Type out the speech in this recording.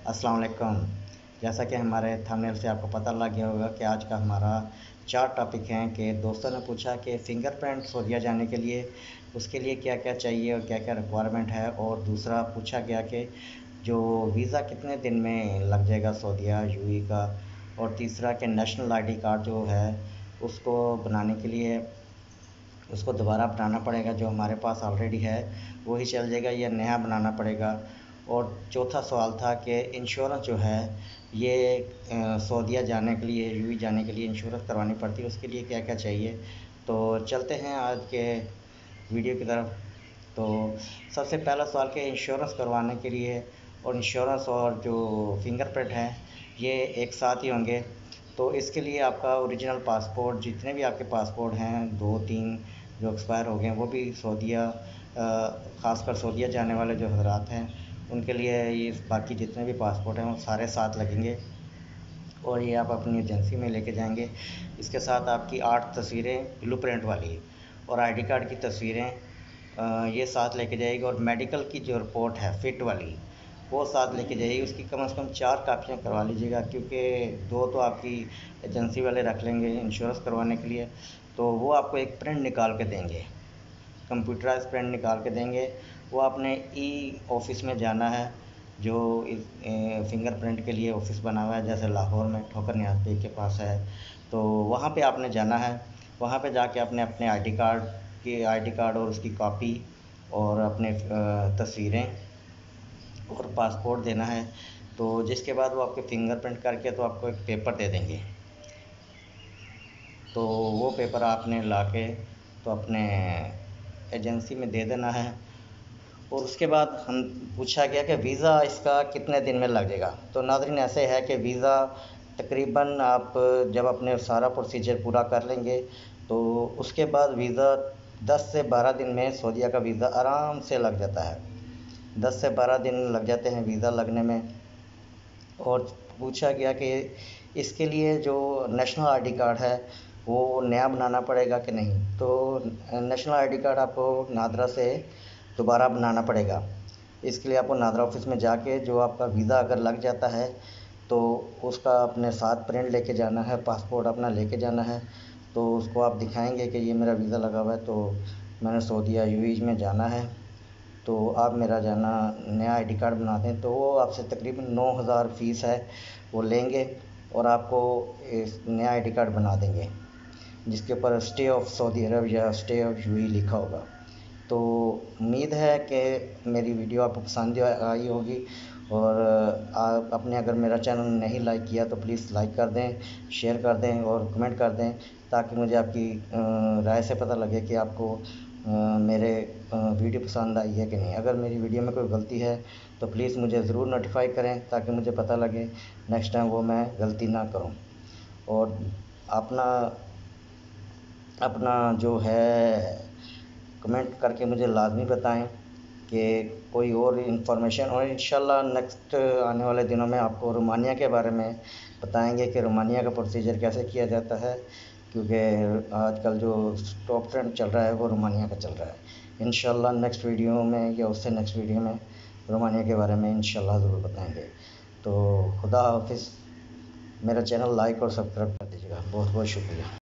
अस्सलाम वालेकुम। जैसा कि हमारे थंबनेल से आपको पता लग गया होगा कि आज का हमारा 4 टॉपिक हैं कि दोस्तों ने पूछा कि फ़िंगरप्रिंट सऊदीया जाने के लिए उसके लिए क्या क्या चाहिए और क्या क्या रिक्वायरमेंट है, और दूसरा पूछा गया कि जो वीज़ा कितने दिन में लग जाएगा सऊदीया यूएई का, और तीसरा कि नेशनल आईडी कार्ड जो है उसको बनाने के लिए उसको दोबारा बनाना पड़ेगा, जो हमारे पास ऑलरेडी है वही चल जाएगा या नया बनाना पड़ेगा। और चौथा सवाल था कि इंश्योरेंस जो है ये सऊदीया जाने के लिए यूएई जाने के लिए इंश्योरेंस करवानी पड़ती है, उसके लिए क्या क्या चाहिए। तो चलते हैं आज के वीडियो की तरफ। तो सबसे पहला सवाल कि इंश्योरेंस करवाने के लिए, और इंश्योरेंस और जो फिंगरप्रिंट है ये एक साथ ही होंगे। तो इसके लिए आपका ओरिजिनल पासपोर्ट, जितने भी आपके पासपोर्ट हैं 2-3 जो एक्सपायर हो गए हैं, वो भी सऊदीया ख़ासकर सऊदीया जाने वाले जो हज़रात हैं उनके लिए ये बाकी जितने भी पासपोर्ट हैं वो सारे साथ लगेंगे, और ये आप अपनी एजेंसी में लेके जाएंगे। इसके साथ आपकी 8 तस्वीरें ब्लू प्रिंट वाली और आईडी कार्ड की तस्वीरें ये साथ लेके जाएगी, और मेडिकल की जो रिपोर्ट है फ़िट वाली वो साथ लेके जाइए। उसकी कम से कम 4 कापियाँ करवा लीजिएगा, क्योंकि 2 तो आपकी एजेंसी वाले रख लेंगे इंश्योरेंस करवाने के लिए, तो वो आपको एक प्रिंट निकाल के देंगे, कंप्यूटराइज प्रिंट निकाल के देंगे। वो आपने ई ऑफिस में जाना है, जो फिंगरप्रिंट के लिए ऑफिस बना हुआ है, जैसे लाहौर में ठोकर नियाज़ बेग के पास है, तो वहाँ पे आपने जाना है। वहाँ पे जाके आपने अपने आईडी कार्ड और उसकी कॉपी और अपने तस्वीरें और पासपोर्ट देना है। तो जिसके बाद वो आपके फिंगरप्रिंट करके तो आपको एक पेपर दे देंगे, तो वो पेपर आपने लाके तो अपने एजेंसी में दे देना है। और उसके बाद हम पूछा गया कि वीज़ा इसका कितने दिन में लग जाएगा। तो नाज़रीन ऐसे है कि वीज़ा तकरीबन आप जब अपने सारा प्रोसीजर पूरा कर लेंगे तो उसके बाद वीज़ा 10 से 12 दिन में सऊदीया का वीज़ा आराम से लग जाता है। 10 से 12 दिन लग जाते हैं वीज़ा लगने में। और पूछा गया कि इसके लिए जो नेशनल आईडी कार्ड है वो नया बनाना पड़ेगा कि नहीं। तो नेशनल आईडी कार्ड आपको नादरा से दोबारा बनाना पड़ेगा। इसके लिए आपको नादरा ऑफिस में जाके जो आपका वीज़ा अगर लग जाता है तो उसका अपने साथ प्रिंट लेके जाना है, पासपोर्ट अपना लेके जाना है। तो उसको आप दिखाएंगे कि ये मेरा वीज़ा लगा हुआ है, तो मैंने सऊदीया यूएई में जाना है, तो आप मेरा जाना नया आईडी कार्ड बना दें। तो वो आपसे तकरीबन 9,000 फ़ीस है वो लेंगे, और आपको इस नया आईडी कार्ड बना देंगे जिसके ऊपर स्टे ऑफ सऊदी अरब या स्टे ऑफ यूएई लिखा होगा। तो उम्मीद है कि मेरी वीडियो आपको पसंद आई होगी, और आप अपने अगर मेरा चैनल नहीं लाइक किया तो प्लीज़ लाइक कर दें, शेयर कर दें और कमेंट कर दें, ताकि मुझे आपकी राय से पता लगे कि आपको मेरे वीडियो पसंद आई है कि नहीं। अगर मेरी वीडियो में कोई गलती है तो प्लीज़ मुझे ज़रूर नोटिफाई करें, ताकि मुझे पता लगे नेक्स्ट टाइम वो मैं गलती ना करूं। और अपना अपना जो है कमेंट करके मुझे लाजमी बताएं कि कोई और इन्फॉर्मेशन, और इंशाल्लाह नेक्स्ट आने वाले दिनों में आपको रोमानिया के बारे में बताएंगे कि रोमानिया का प्रोसीजर कैसे किया जाता है, क्योंकि आजकल जो टॉप ट्रेंड चल रहा है वो रोमानिया का चल रहा है। इंशाल्लाह नेक्स्ट वीडियो में या उससे नेक्स्ट वीडियो में रोमानिया के बारे में इंशाल्लाह ज़रूर बताएंगे। तो खुदा हाफिज़। मेरा चैनल लाइक और सब्सक्राइब कर दीजिएगा। बहुत बहुत शुक्रिया।